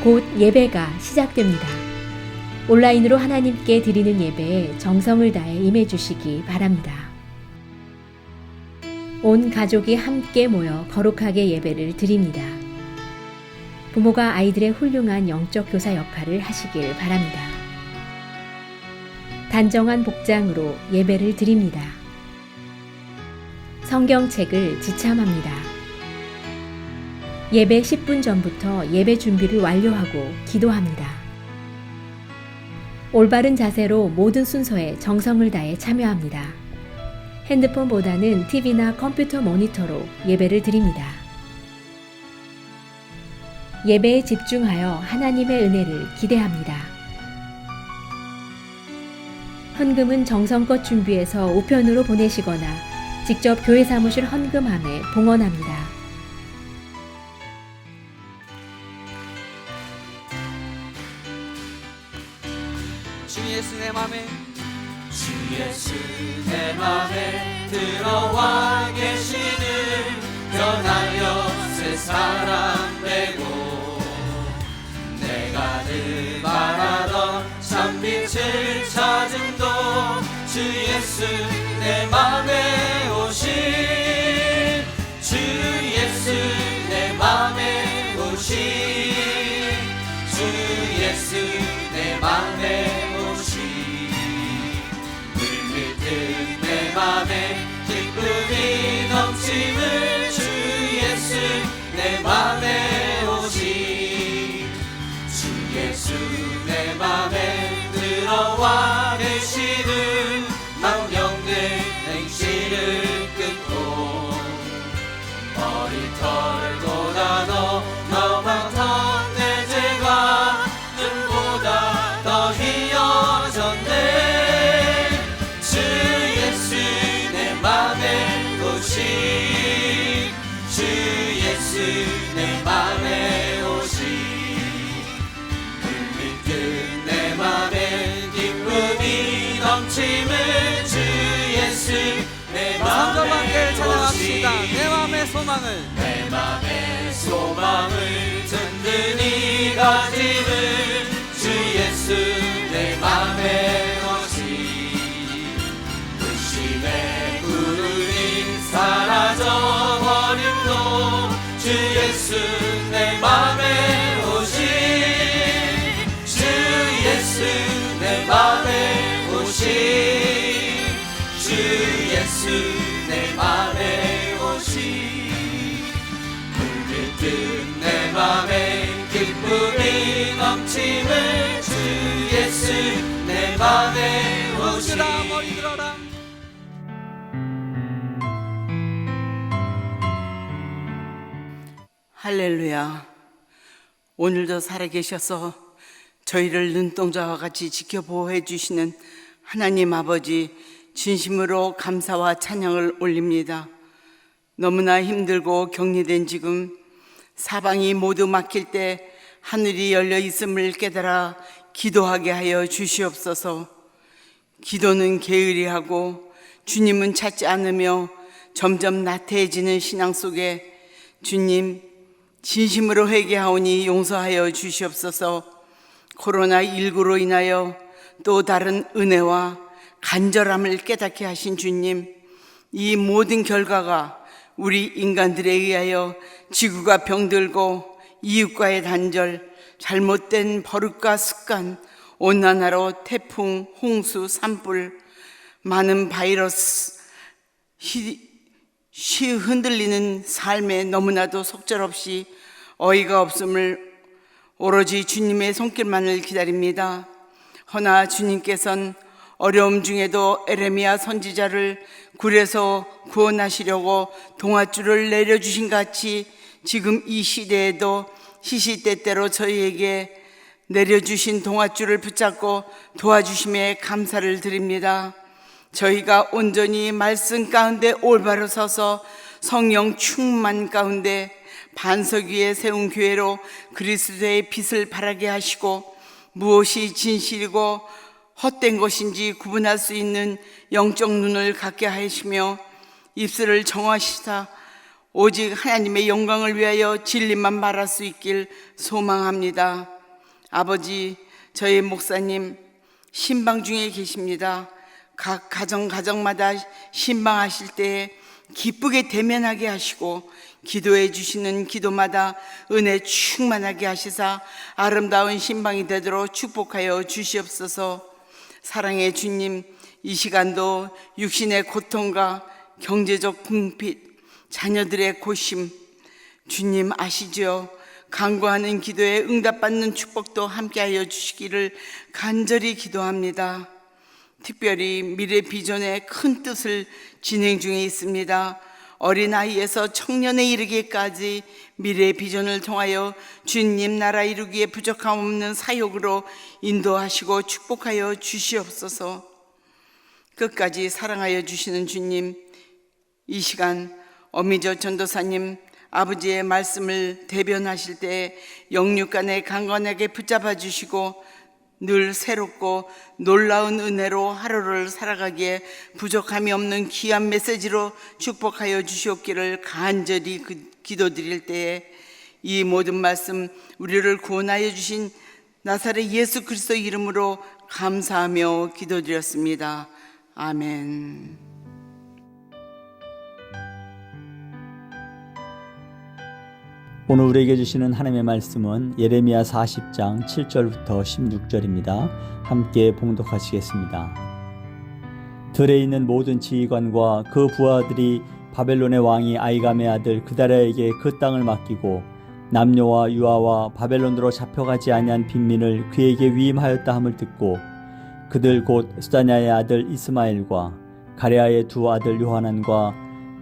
곧 예배가 시작됩니다. 온라인으로 하나님께 드리는 예배에 정성을 다해 임해 주시기 바랍니다. 온 가족이 함께 모여 거룩하게 예배를 드립니다. 부모가 아이들의 훌륭한 영적 교사 역할을 하시길 바랍니다. 단정한 복장으로 예배를 드립니다. 성경책을 지참합니다. 예배 10분 전부터 예배 준비를 완료하고 기도합니다. 올바른 자세로 모든 순서에 정성을 다해 참여합니다. 핸드폰보다는 TV나 컴퓨터 모니터로 예배를 드립니다. 예배에 집중하여 하나님의 은혜를 기대합니다. 헌금은 정성껏 준비해서 우편으로 보내시거나 직접 교회 사무실 헌금함에 봉헌합니다. 주 예수 내 맘에 주 예수 내 맘에 들어와 계시는 변하여 새 사람 되고 내가 늘 바라던 참빛을 찾음도 주 예수 내 맘에 오신 주 예수 내 맘에 오신 주 예수 내 맘에 내 맘에 기쁨이 넘침을 주 예수 내 맘에 오시 주 예수 내 맘에 들어와 계시는 망령들 행실을 끊고 머리털보다 너 많던 내 죄가 눈보다 더 희어졌네 주 예수 내 맘에 오시 물밀듯 내 맘에 기쁨이 넘침을 주 예수 내 맘에 오시 내 맘의 소망을 내 맘의 소망을 든든히 가짐을 주 예수 내 맘에 오시 의심의 구름이 사라져버림도 주 예수 내 맘에 오시 주 예수 내 맘에 오시 주 예수 내 맘에 오시 물밀듯 내 맘에 기쁨이 넘침을 주 예수 내 맘에 오시 머리 들어라 할렐루야. 오늘도 살아계셔서 저희를 눈동자와 같이 지켜보호해 주시는 하나님 아버지 진심으로 감사와 찬양을 올립니다. 너무나 힘들고 격리된 지금 사방이 모두 막힐 때 하늘이 열려 있음을 깨달아 기도하게 하여 주시옵소서. 기도는 게으리하고 주님은 찾지 않으며 점점 나태해지는 신앙 속에 주님 진심으로 회개하오니 용서하여 주시옵소서. 코로나19로 인하여 또 다른 은혜와 간절함을 깨닫게 하신 주님, 이 모든 결과가 우리 인간들에 의하여 지구가 병들고 이웃과의 단절, 잘못된 버릇과 습관, 온난화로 태풍, 홍수, 산불, 많은 바이러스, 흔들리는 삶에 너무나도 속절없이 어이가 없음을 오로지 주님의 손길만을 기다립니다. 허나 주님께서는 어려움 중에도 에레미야 선지자를 굴에서 구원하시려고 동아줄을 내려주신 같이 지금 이 시대에도 시시때때로 저희에게 내려주신 동아줄을 붙잡고 도와주심에 감사를 드립니다. 저희가 온전히 말씀 가운데 올바로 서서 성령 충만 가운데 반석 위에 세운 교회로 그리스도의 빛을 발하게 하시고 무엇이 진실이고 헛된 것인지 구분할 수 있는 영적 눈을 갖게 하시며 입술을 정하시사 오직 하나님의 영광을 위하여 진리만 말할 수 있길 소망합니다. 아버지, 저희 목사님 신방 중에 계십니다. 각 가정마다 신방하실 때 기쁘게 대면하게 하시고 기도해 주시는 기도마다 은혜 충만하게 하시사 아름다운 신방이 되도록 축복하여 주시옵소서. 사랑의 주님, 이 시간도 육신의 고통과 경제적 궁핍, 자녀들의 고심 주님 아시죠? 간구하는 기도에 응답받는 축복도 함께하여 주시기를 간절히 기도합니다. 특별히 미래 비전의 큰 뜻을 진행 중에 있습니다. 어린아이에서 청년에 이르기까지 미래 비전을 통하여 주님 나라 이루기에 부족함 없는 사역으로 인도하시고 축복하여 주시옵소서. 끝까지 사랑하여 주시는 주님, 이 시간 어미저 전도사님 아버지의 말씀을 대변하실 때 영육간에 강건하게 붙잡아 주시고 늘 새롭고 놀라운 은혜로 하루를 살아가기에 부족함이 없는 귀한 메시지로 축복하여 주시옵기를 간절히 기도드릴 때에 이 모든 말씀 우리를 구원하여 주신 나사렛 예수 그리스도 이름으로 감사하며 기도드렸습니다. 아멘. 오늘 우리에게 주시는 하나님의 말씀은 예레미야 40장 7절부터 16절입니다. 함께 봉독하시겠습니다. 들에 있는 모든 지휘관과 그 부하들이 바벨론의 왕이 아이감의 아들 그다랴에게 그 땅을 맡기고 남녀와 유아와 바벨론으로 잡혀가지 아니한 빈민을 그에게 위임하였다 함을 듣고 그들 곧 스다냐의 아들 이스마엘과 가레아의 두 아들 요하난과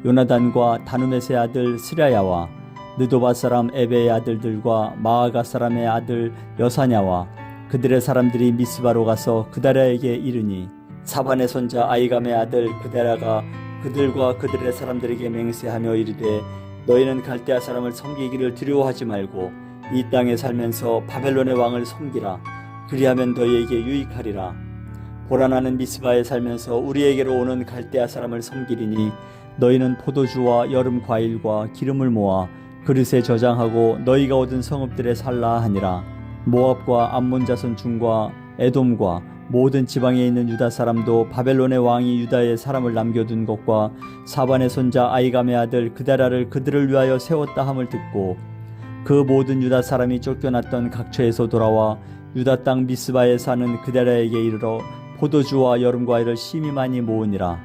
요나단과 다누메스의 아들 스랴야와 느도바 사람 에베의 아들들과 마아가 사람의 아들 여사냐와 그들의 사람들이 미스바로 가서 그다랴에게 이르니 사반의 손자 아이감의 아들 그다랴가 그들과 그들의 사람들에게 맹세하며 이르되 너희는 갈대아 사람을 섬기기를 두려워하지 말고 이 땅에 살면서 바벨론의 왕을 섬기라. 그리하면 너희에게 유익하리라. 보라, 나는 미스바에 살면서 우리에게로 오는 갈대아 사람을 섬기리니 너희는 포도주와 여름 과일과 기름을 모아 그릇에 저장하고 너희가 얻은 성읍들에 살라 하니라. 모압과 암몬 자손 중과 에돔과 모든 지방에 있는 유다 사람도 바벨론의 왕이 유다에 사람을 남겨둔 것과 사반의 손자 아이감의 아들 그다랴를 그들을 위하여 세웠다 함을 듣고 그 모든 유다 사람이 쫓겨났던 각처에서 돌아와 유다 땅 미스바에 사는 그다랴에게 이르러 포도주와 여름 과일을 심히 많이 모으니라.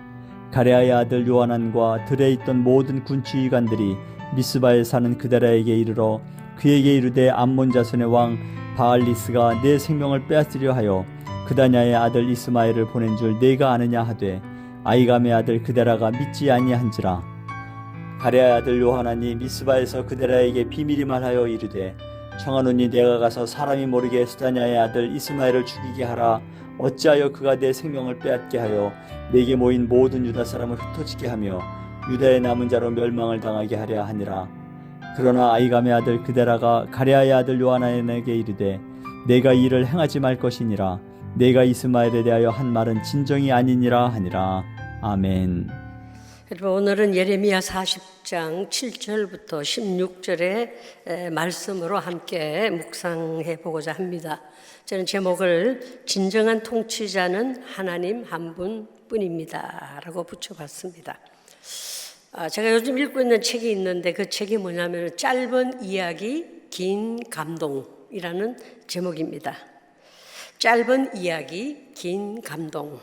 가레아의 아들 요하난과 들에 있던 모든 군주의관들이 미스바에 사는 그다랴에게 이르러 그에게 이르되 암몬 자손의 왕 바알리스가 내 생명을 빼앗으려 하여 그다냐의 아들 이스마엘을 보낸 줄 내가 아느냐 하되 아이감의 아들 그다랴가 믿지 아니한지라. 가레아의 아들 요하난이 미스바에서 그다랴에게 비밀이 말하여 이르되 청하노니 내가 가서 사람이 모르게 스다냐의 아들 이스마엘을 죽이게 하라. 어찌하여 그가 내 생명을 빼앗게 하여 내게 모인 모든 유다 사람을 흩어지게 하며 유다의 남은 자로 멸망을 당하게 하려 하니라. 그러나 아이감의 아들 그다랴가 가레아의 아들 요하난에게 이르되 내가 이 일을 행하지 말 것이니라. 내가 이스마엘에 대하여 한 말은 진정이 아니니라 하니라. 아멘. 여러분, 오늘은 예레미야 40장 7절부터 16절의 말씀으로 함께 묵상해 보고자 합니다. 저는 제목을 진정한 통치자는 하나님 한 분뿐입니다 라고 붙여봤습니다. 제가 요즘 읽고 있는 책이 있는데 그 책이 뭐냐면 짧은 이야기 긴 감동이라는 제목입니다. 짧은 이야기 긴 감동.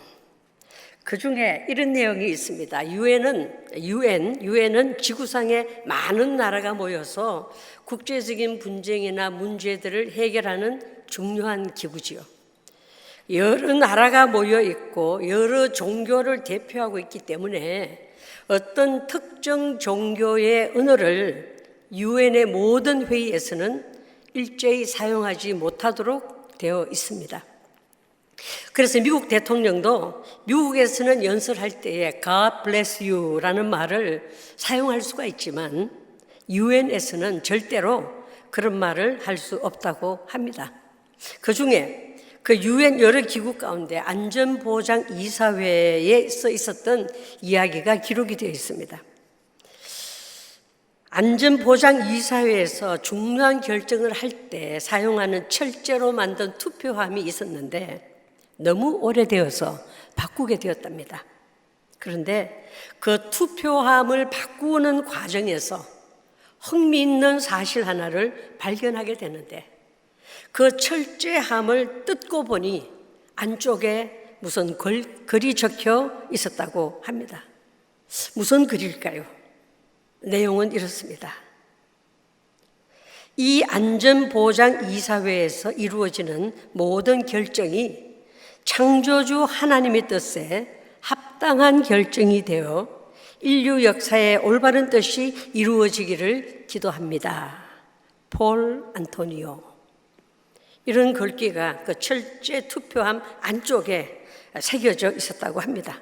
그 중에 이런 내용이 있습니다. 유엔은 지구상에 많은 나라가 모여서 국제적인 분쟁이나 문제들을 해결하는 중요한 기구지요. 여러 나라가 모여 있고 여러 종교를 대표하고 있기 때문에 어떤 특정 종교의 언어를 유엔의 모든 회의에서는 일제히 사용하지 못하도록 되어 있습니다. 그래서 미국 대통령도 미국에서는 연설할 때에 God bless you라는 말을 사용할 수가 있지만 유엔에서는 절대로 그런 말을 할 수 없다고 합니다. 그 중에 그 유엔 여러 기구 가운데 안전보장 이사회에 써 있었던 이야기가 기록이 되어 있습니다. 안전보장 이사회에서 중요한 결정을 할 때 사용하는 철제로 만든 투표함이 있었는데 너무 오래되어서 바꾸게 되었답니다. 그런데 그 투표함을 바꾸는 과정에서 흥미있는 사실 하나를 발견하게 되는데 그 철제함을 뜯고 보니 안쪽에 무슨 글이 적혀 있었다고 합니다. 무슨 글일까요? 내용은 이렇습니다. 이 안전보장이사회에서 이루어지는 모든 결정이 창조주 하나님의 뜻에 합당한 결정이 되어 인류 역사의 올바른 뜻이 이루어지기를 기도합니다. 폴 안토니오. 이런 글귀가 그 철제 투표함 안쪽에 새겨져 있었다고 합니다.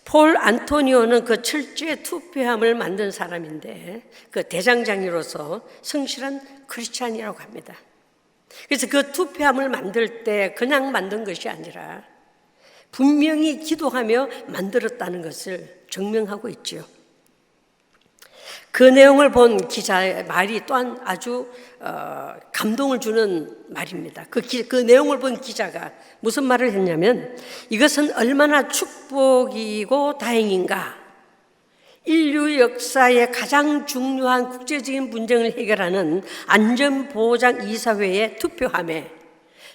폴 안토니오는 그 철제 투표함을 만든 사람인데 그 대장장이로서 성실한 크리스찬이라고 합니다. 그래서 그 투표함을 만들 때 그냥 만든 것이 아니라 분명히 기도하며 만들었다는 것을 증명하고 있지요. 그 내용을 본 기자의 말이 또한 아주 감동을 주는 말입니다. 그 내용을 본 기자가 무슨 말을 했냐면 이것은 얼마나 축복이고 다행인가. 인류 역사의 가장 중요한 국제적인 분쟁을 해결하는 안전보장이사회의 투표함에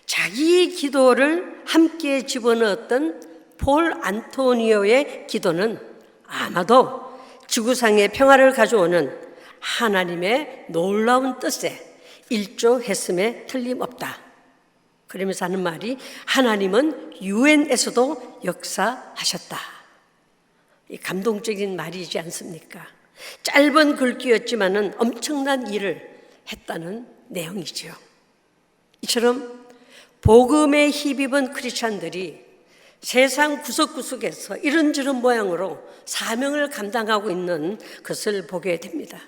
자기의 기도를 함께 집어넣었던 폴 안토니오의 기도는 아마도 지구상의 평화를 가져오는 하나님의 놀라운 뜻에 일조했음에 틀림없다. 그러면서 하는 말이 하나님은 유엔에서도 역사하셨다. 이 감동적인 말이지 않습니까? 짧은 글귀였지만은 엄청난 일을 했다는 내용이지요. 이처럼 복음에 힘입은 크리스찬들이 세상 구석구석에서 이런저런 모양으로 사명을 감당하고 있는 것을 보게 됩니다.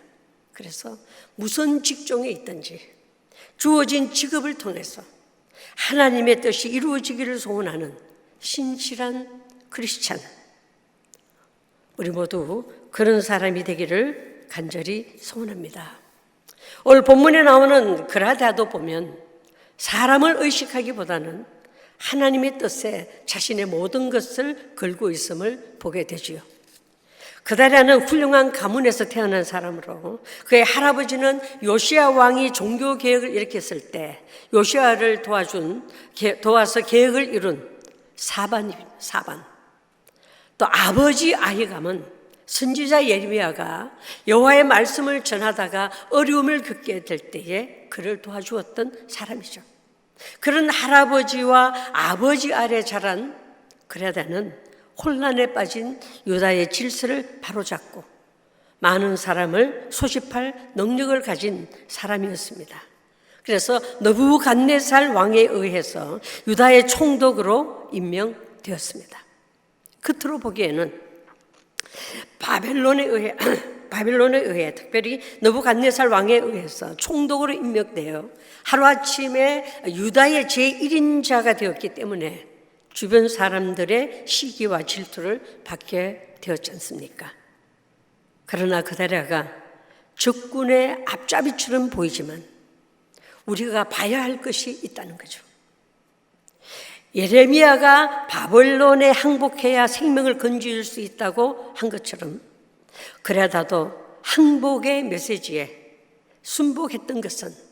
그래서 무슨 직종에 있든지 주어진 직업을 통해서 하나님의 뜻이 이루어지기를 소원하는 신실한 크리스찬, 우리 모두 그런 사람이 되기를 간절히 소원합니다. 오늘 본문에 나오는 그라다도 보면 사람을 의식하기보다는 하나님의 뜻에 자신의 모든 것을 걸고 있음을 보게 되지요. 그다라는 훌륭한 가문에서 태어난 사람으로 그의 할아버지는 요시야 왕이 종교 개혁을 일으켰을 때 요시야를 도와서 개혁을 이룬 사반. 또 아버지 아히감은 선지자 예레미야가 여호와의 말씀을 전하다가 어려움을 겪게 될 때에 그를 도와주었던 사람이죠. 그런 할아버지와 아버지 아래 자란 그라다는 혼란에 빠진 유다의 질서를 바로잡고 많은 사람을 소집할 능력을 가진 사람이었습니다. 그래서 느부갓네살 왕에 의해서 유다의 총독으로 임명되었습니다. 겉으로 보기에는 바벨론에 의해 특별히 느부갓네살 왕에 의해서 총독으로 임명되어 하루아침에 유다의 제1인자가 되었기 때문에 주변 사람들의 시기와 질투를 받게 되었지 않습니까? 그러나 그다라가 적군의 앞잡이처럼 보이지만 우리가 봐야 할 것이 있다는 거죠. 예레미야가 바벨론에 항복해야 생명을 건질 수 있다고 한 것처럼 그라다도 항복의 메시지에 순복했던 것은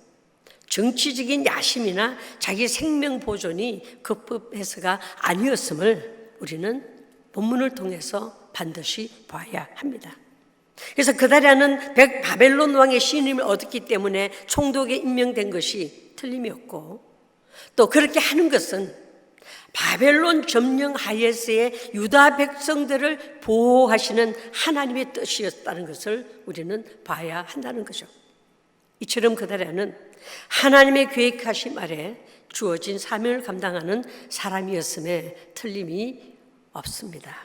정치적인 야심이나 자기 생명 보존이 급급해서가 아니었음을 우리는 본문을 통해서 반드시 봐야 합니다. 그래서 그다라는 바벨론 왕의 신임을 얻었기 때문에 총독에 임명된 것이 틀림이었고 또 그렇게 하는 것은 바벨론 점령 하에서의 유다 백성들을 보호하시는 하나님의 뜻이었다는 것을 우리는 봐야 한다는 거죠. 이처럼 그다라는 하나님의 계획하심 아래 주어진 사명을 감당하는 사람이었음에 틀림이 없습니다.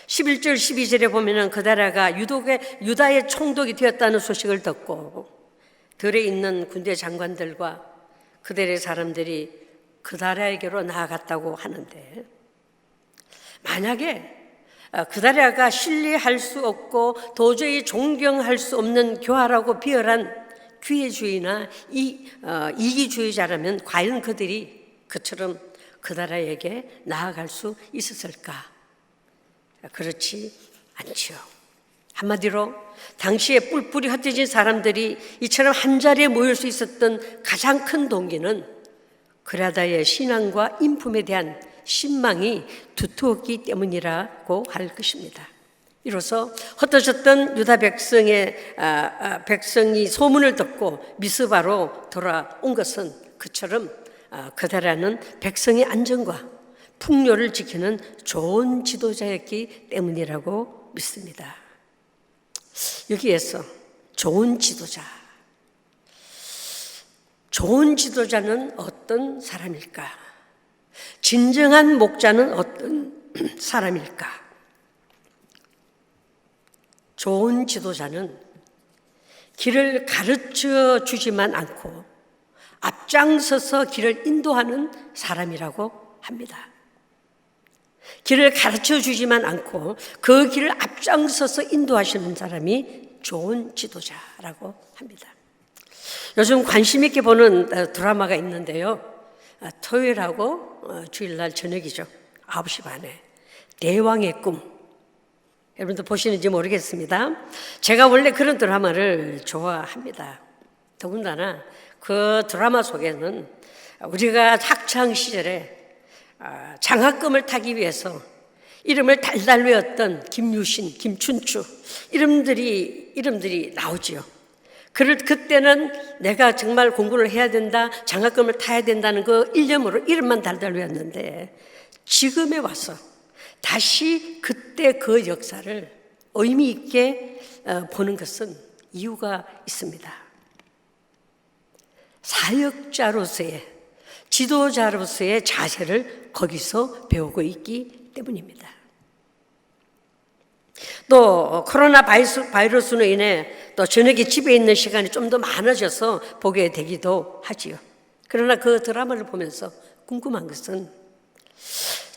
11절 12절에 보면은 그다라가 유다의 총독이 되었다는 소식을 듣고 들에 있는 군대 장관들과 그들의 사람들이 그다라에게로 나아갔다고 하는데 만약에 그다라가 신뢰할 수 없고 도저히 존경할 수 없는 교활하고 비열한 기회주의나 이기주의자라면 과연 그들이 그처럼 그다라에게 나아갈 수 있었을까? 그렇지 않지요. 한마디로 당시에 뿔뿔이 흩어진 사람들이 이처럼 한자리에 모일 수 있었던 가장 큰 동기는 그라다의 신앙과 인품에 대한 신망이 두터웠기 때문이라고 할 것입니다. 이로써 흩어졌던 유다 백성이 소문을 듣고 미스바로 돌아온 것은 그처럼 그다라는 백성의 안전과 풍요를 지키는 좋은 지도자였기 때문이라고 믿습니다. 여기에서 좋은 지도자는 어떤 사람일까? 진정한 목자는 어떤 사람일까? 좋은 지도자는 길을 가르쳐 주지만 않고 앞장서서 길을 인도하는 사람이라고 합니다. 길을 가르쳐 주지만 않고 그 길을 앞장서서 인도하시는 사람이 좋은 지도자라고 합니다. 요즘 관심 있게 보는 드라마가 있는데요. 토요일하고 주일날 저녁이죠. 9시 반에 대왕의 꿈. 여러분들 보시는지 모르겠습니다. 제가 원래 그런 드라마를 좋아합니다. 더군다나 그 드라마 속에는 우리가 학창 시절에 장학금을 타기 위해서 이름을 달달 외웠던 김유신, 김춘추 이름들이 나오지요. 그때는 내가 정말 공부를 해야 된다, 장학금을 타야 된다는 그 일념으로 이름만 달달 외웠는데 지금에 와서 다시 그때 그 역사를 의미 있게 보는 것은 이유가 있습니다. 사역자로서의, 지도자로서의 자세를 거기서 배우고 있기 때문입니다. 또 코로나 바이러스로 인해 또 저녁에 집에 있는 시간이 좀 더 많아져서 보게 되기도 하지요. 그러나 그 드라마를 보면서 궁금한 것은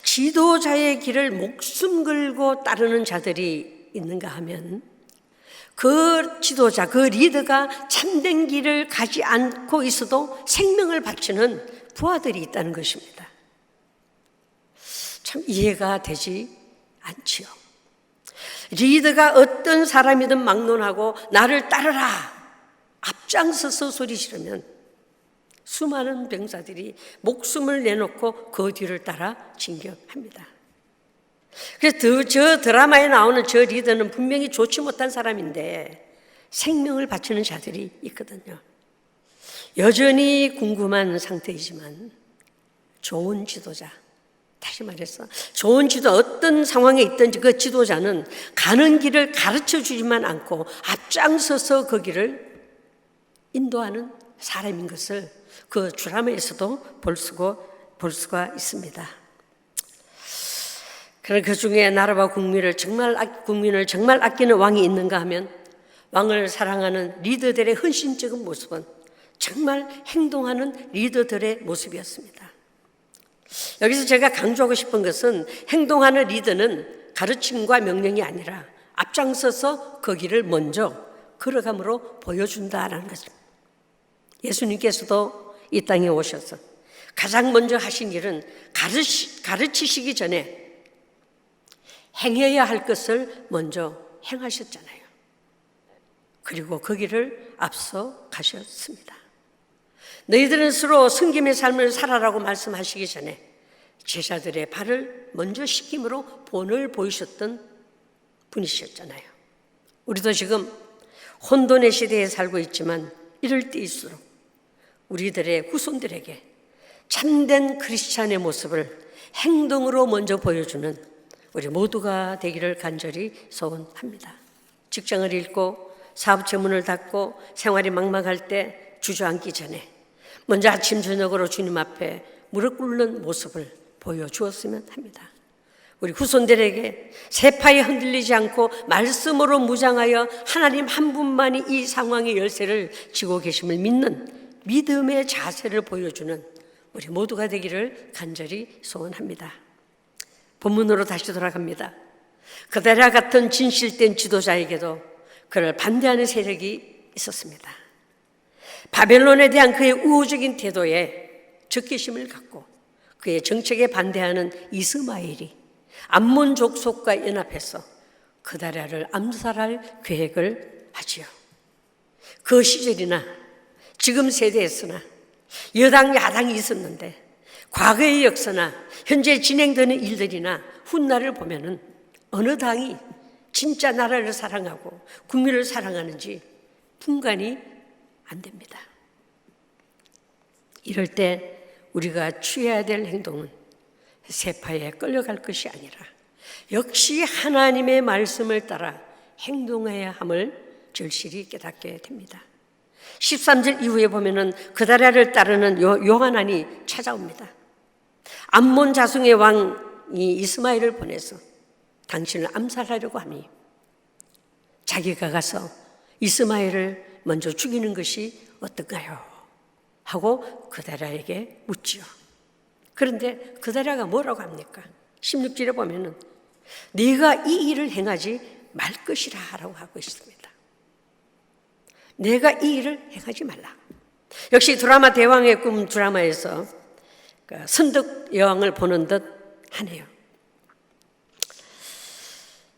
지도자의 길을 목숨 걸고 따르는 자들이 있는가 하면 그 지도자, 그 리더가 참된 길을 가지 않고 있어도 생명을 바치는 부하들이 있다는 것입니다. 참 이해가 되지 않지요. 리더가 어떤 사람이든 막론하고 나를 따르라 앞장서서 소리 지르면 수많은 병사들이 목숨을 내놓고 그 뒤를 따라 진격합니다. 그래서 저 드라마에 나오는 저 리더는 분명히 좋지 못한 사람인데 생명을 바치는 자들이 있거든요. 여전히 궁금한 상태이지만 좋은 지도자, 다시 말해서 좋은 지도, 어떤 상황에 있든지 그 지도자는 가는 길을 가르쳐 주지만 않고 앞장서서 그 길을 인도하는 사람인 것을 그 드라마에서도 볼 수가 있습니다. 그런 그 중에 나라와 국민을 정말 아끼는 왕이 있는가 하면 왕을 사랑하는 리더들의 헌신적인 모습은 정말 행동하는 리더들의 모습이었습니다. 여기서 제가 강조하고 싶은 것은 행동하는 리더는 가르침과 명령이 아니라 앞장서서 그 길을 먼저 걸어감으로 보여준다라는 것입니다. 예수님께서도 이 땅에 오셔서 가장 먼저 하신 일은 가르치시기 전에 행해야 할 것을 먼저 행하셨잖아요. 그리고 그 길을 앞서 가셨습니다. 너희들은 스스로 섬김의 삶을 살아라고 말씀하시기 전에 제자들의 발을 먼저 씻김으로 본을 보이셨던 분이셨잖아요. 우리도 지금 혼돈의 시대에 살고 있지만 이럴 때일수록 우리들의 후손들에게 참된 크리스찬의 모습을 행동으로 먼저 보여주는 우리 모두가 되기를 간절히 소원합니다. 직장을 잃고 사업 재문을 닫고 생활이 막막할 때 주저앉기 전에 먼저 아침 저녁으로 주님 앞에 무릎 꿇는 모습을 보여주었으면 합니다. 우리 후손들에게 세파에 흔들리지 않고 말씀으로 무장하여 하나님 한 분만이 이 상황의 열쇠를 쥐고 계심을 믿는 믿음의 자세를 보여주는 우리 모두가 되기를 간절히 소원합니다. 본문으로 다시 돌아갑니다. 그다랴 같은 진실된 지도자에게도 그를 반대하는 세력이 있었습니다. 바벨론에 대한 그의 우호적인 태도에 적개심을 갖고 그의 정책에 반대하는 이스마엘이 암몬 족속과 연합해서 그다랴를 암살할 계획을 하지요. 그 시절이나 지금 세대에서나 여당 야당이 있었는데 과거의 역사나 현재 진행되는 일들이나 훗날을 보면은 어느 당이 진짜 나라를 사랑하고 국민을 사랑하는지 분간이 안 됩니다. 이럴 때 우리가 취해야 될 행동은 세파에 끌려갈 것이 아니라 역시 하나님의 말씀을 따라 행동해야 함을 절실히 깨닫게 됩니다. 13절 이후에 보면은 그다랴를 따르는 요하난이 찾아옵니다. 암몬 자손의 왕이 이스마엘을 보내서 당신을 암살하려고 하니 자기가 가서 이스마엘을 먼저 죽이는 것이 어떨까요? 하고 그다랴에게 묻지요. 그런데 그다랴가 뭐라고 합니까? 16절에 보면은 네가 이 일을 행하지 말 것이라 라고 하고 있습니다. 내가 이 일을 행하지 말라. 역시 드라마 대왕의 꿈 드라마에서 선덕 여왕을 보는 듯 하네요.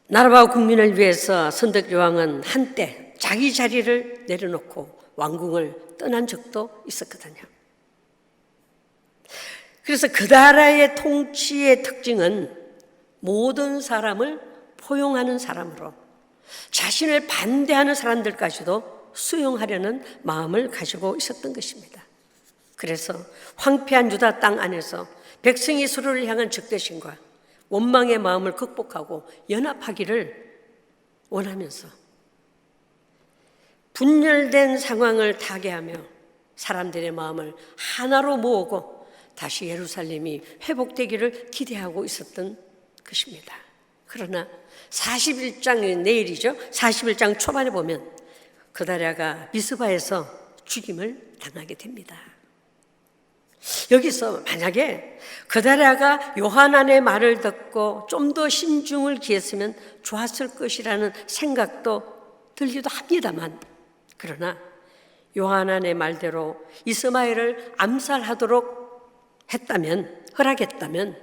나라와 국민을 위해서 선덕 여왕은 한때 자기 자리를 내려놓고 왕궁을 떠난 적도 있었거든요. 그래서 그다랴의 통치의 특징은 모든 사람을 포용하는 사람으로 자신을 반대하는 사람들까지도 수용하려는 마음을 가지고 있었던 것입니다. 그래서 황폐한 유다 땅 안에서 백성이 서로를 향한 적대심과 원망의 마음을 극복하고 연합하기를 원하면서 분열된 상황을 타개하며 사람들의 마음을 하나로 모으고 다시 예루살렘이 회복되기를 기대하고 있었던 것입니다. 그러나 41장 내일이죠. 41장 초반에 보면 그다랴가 미스바에서 죽임을 당하게 됩니다. 여기서 만약에 그다랴가 요하난의 말을 듣고 좀 더 신중을 기했으면 좋았을 것이라는 생각도 들기도 합니다만, 그러나 요하난의 말대로 이스마엘을 암살하도록 했다면, 허락했다면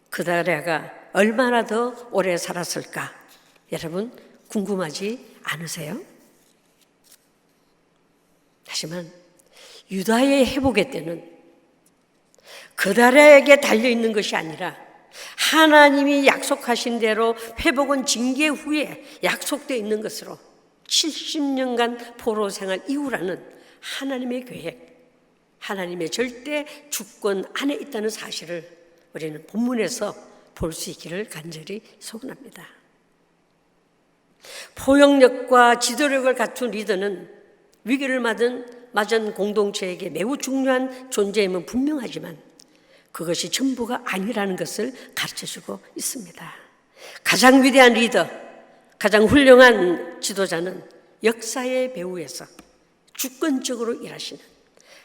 그다랴가 얼마나 더 오래 살았을까? 여러분 궁금하지 않으세요? 하지만 유다의 회복의 때는 그다랴에게 달려있는 것이 아니라 하나님이 약속하신 대로 회복은 징계 후에 약속되어 있는 것으로 70년간 포로 생활 이후라는 하나님의 계획, 하나님의 절대 주권 안에 있다는 사실을 우리는 본문에서 볼 수 있기를 간절히 소원합니다. 포용력과 지도력을 갖춘 리더는 위기를 맞은 공동체에게 매우 중요한 존재임은 분명하지만 그것이 전부가 아니라는 것을 가르쳐주고 있습니다. 가장 위대한 리더, 가장 훌륭한 지도자는 역사의 배후에서 주권적으로 일하시는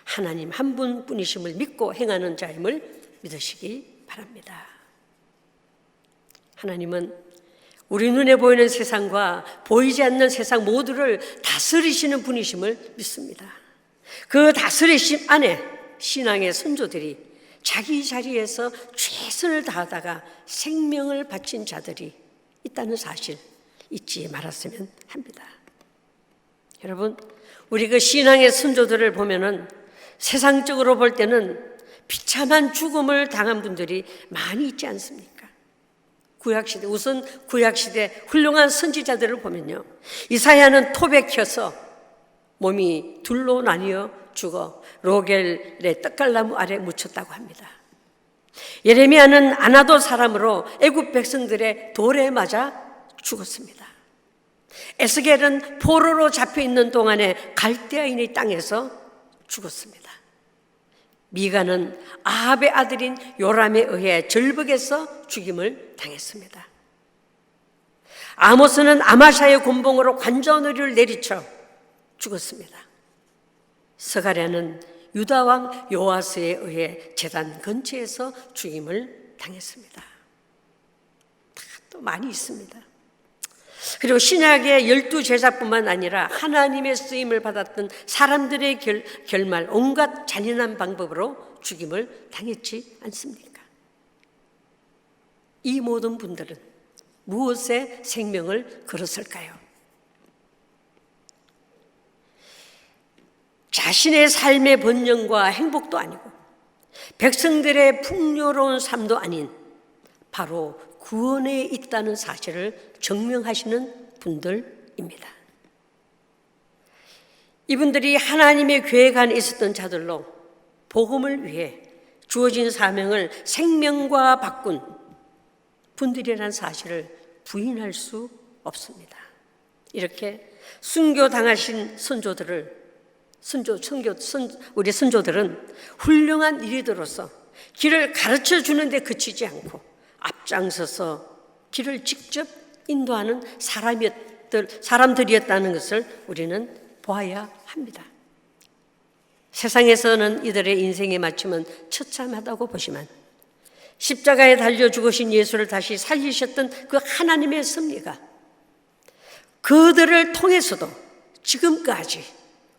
하나님 한 분뿐이심을 믿고 행하는 자임을 믿으시기 바랍니다. 하나님은 우리 눈에 보이는 세상과 보이지 않는 세상 모두를 다스리시는 분이심을 믿습니다. 그 다스리심 안에 신앙의 선조들이 자기 자리에서 최선을 다하다가 생명을 바친 자들이 있다는 사실 잊지 말았으면 합니다. 여러분, 우리 그 신앙의 선조들을 보면은 세상적으로 볼 때는 비참한 죽음을 당한 분들이 많이 있지 않습니까? 구약시대, 우선 구약시대 훌륭한 선지자들을 보면요, 이사야는 톱에 켜서 몸이 둘로 나뉘어 죽어 로겔의 떡갈나무 아래 묻혔다고 합니다. 예레미야는 아나도 사람으로 애굽 백성들의 돌에 맞아 죽었습니다. 에스겔은 포로로 잡혀있는 동안에 갈대아인의 땅에서 죽었습니다. 미가는 아합의 아들인 요람에 의해 절벽에서 죽임을 당했습니다. 아모스는 아마샤의 곤봉으로 관자놀이를 내리쳐 죽었습니다. 스가랴는 유다왕 요아스에 의해 제단 근처에서 죽임을 당했습니다. 다 또 많이 있습니다. 그리고 신약의 12제자뿐만 아니라 하나님의 쓰임을 받았던 사람들의 결말, 온갖 잔인한 방법으로 죽임을 당했지 않습니까? 이 모든 분들은 무엇에 생명을 걸었을까요? 자신의 삶의 번영과 행복도 아니고 백성들의 풍요로운 삶도 아닌 바로 구원에 있다는 사실을 증명하시는 분들입니다. 이분들이 하나님의 계획 안에 있었던 자들로 복음을 위해 주어진 사명을 생명과 바꾼 분들이라는 사실을 부인할 수 없습니다. 이렇게 순교당하신 우리 선조들은 훌륭한 리더로서 길을 가르쳐 주는데 그치지 않고 앞장서서 길을 직접 인도하는 사람들이었다는 것을 우리는 보아야 합니다. 세상에서는 이들의 인생의 마침은 처참하다고 보지만 십자가에 달려 죽으신 예수를 다시 살리셨던 그 하나님의 섭리가 그들을 통해서도 지금까지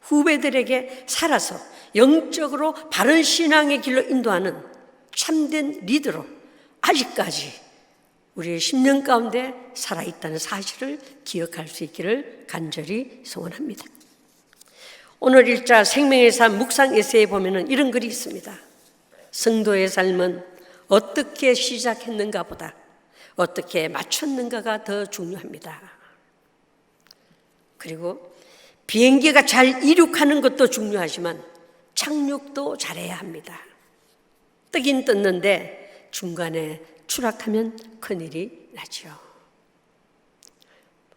후배들에게 살아서 영적으로 바른 신앙의 길로 인도하는 참된 리더로 아직까지 우리의 10년 가운데 살아있다는 사실을 기억할 수 있기를 간절히 소원합니다. 오늘 일자 생명의 삶 묵상 에세이에 보면 이런 글이 있습니다. 성도의 삶은 어떻게 시작했는가 보다 어떻게 마쳤는가가 더 중요합니다. 그리고 비행기가 잘 이륙하는 것도 중요하지만 착륙도 잘해야 합니다. 뜨긴 떴는데 중간에 추락하면 큰일이 나죠.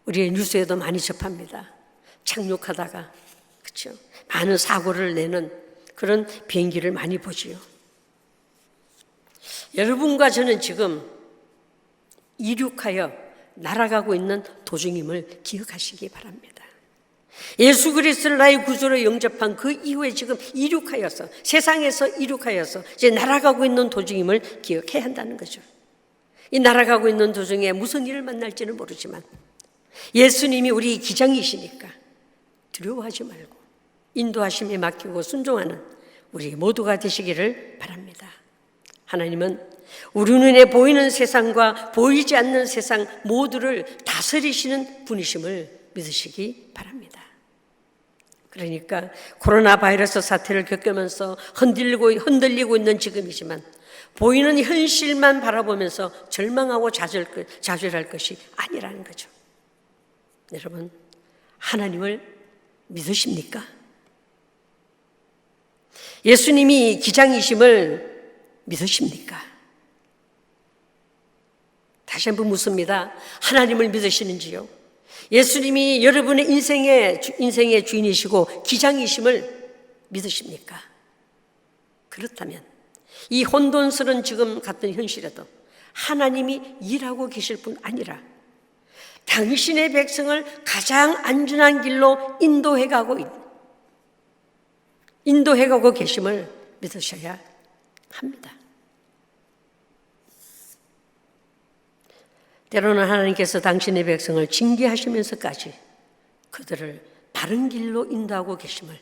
우리의 뉴스에도 많이 접합니다. 착륙하다가 그렇죠? 많은 사고를 내는 그런 비행기를 많이 보지요. 여러분과 저는 지금 이륙하여 날아가고 있는 도중임을 기억하시기 바랍니다. 예수 그리스도를 나의 구주로 영접한 그 이후에 지금 이륙하여서 세상에서 이륙하여서 이제 날아가고 있는 도중임을 기억해야 한다는 거죠. 이 날아가고 있는 도중에 무슨 일을 만날지는 모르지만 예수님이 우리 기장이시니까 두려워하지 말고 인도하심에 맡기고 순종하는 우리 모두가 되시기를 바랍니다. 하나님은 우리 눈에 보이는 세상과 보이지 않는 세상 모두를 다스리시는 분이심을 믿으시기 바랍니다. 그러니까 코로나 바이러스 사태를 겪으면서 흔들리고 있는 지금이지만 보이는 현실만 바라보면서 절망하고 좌절할 것이 아니라는 거죠. 여러분, 하나님을 믿으십니까? 예수님이 기장이심을 믿으십니까? 다시 한번 묻습니다. 하나님을 믿으시는지요? 예수님이 여러분의 인생의 주인이시고 기장이심을 믿으십니까? 그렇다면 이 혼돈스러운 지금 같은 현실에도 하나님이 일하고 계실 뿐 아니라 당신의 백성을 가장 안전한 길로 인도해가고 계심을 믿으셔야 합니다. 때로는 하나님께서 당신의 백성을 징계하시면서까지 그들을 바른 길로 인도하고 계심을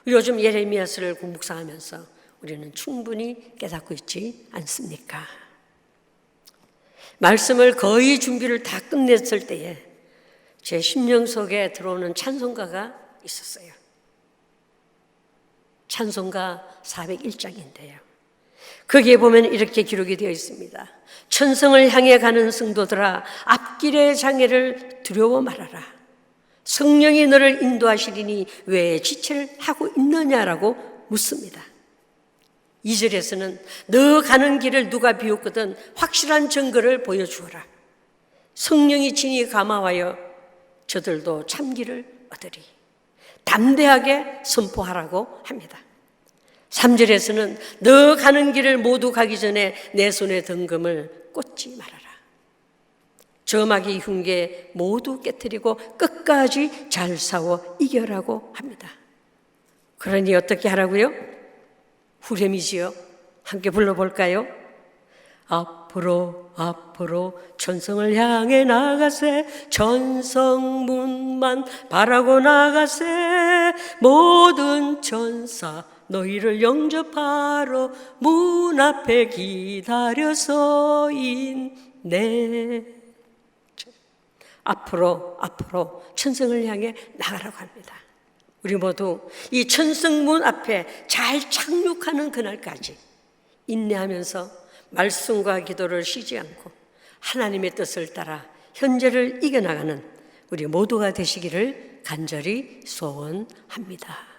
요즘 예레미야서를 묵상하면서 우리는 충분히 깨닫고 있지 않습니까? 말씀을 거의 준비를 다 끝냈을 때에 제 심령 속에 들어오는 찬송가가 있었어요. 찬송가 401장인데요. 거기에 보면 이렇게 기록이 되어 있습니다. 천성을 향해 가는 성도들아, 앞길의 장애를 두려워 말아라. 성령이 너를 인도하시리니 왜 지체를 하고 있느냐라고 묻습니다. 2절에서는 너 가는 길을 누가 비웃거든 확실한 증거를 보여주어라. 성령이 친히 감화하여 저들도 참기를 얻으리. 담대하게 선포하라고 합니다. 3절에서는 너 가는 길을 모두 가기 전에 내 손에 든금을 꽂지 말아라. 점하기 흉계 모두 깨뜨리고 끝까지 잘 싸워 이겨라고 합니다. 그러니 어떻게 하라고요? 후렴이지요. 함께 불러볼까요? 앞을 앞으로 천성을 향해 나가세. 천성문만 바라고 나가세. 모든 천사 너희를 영접하러 문 앞에 기다려서 있네. 앞으로 천성을 향해 나가라고 합니다. 우리 모두 이 천성문 앞에 잘 착륙하는 그날까지 인내하면서 말씀과 기도를 쉬지 않고 하나님의 뜻을 따라 현재를 이겨나가는 우리 모두가 되시기를 간절히 소원합니다.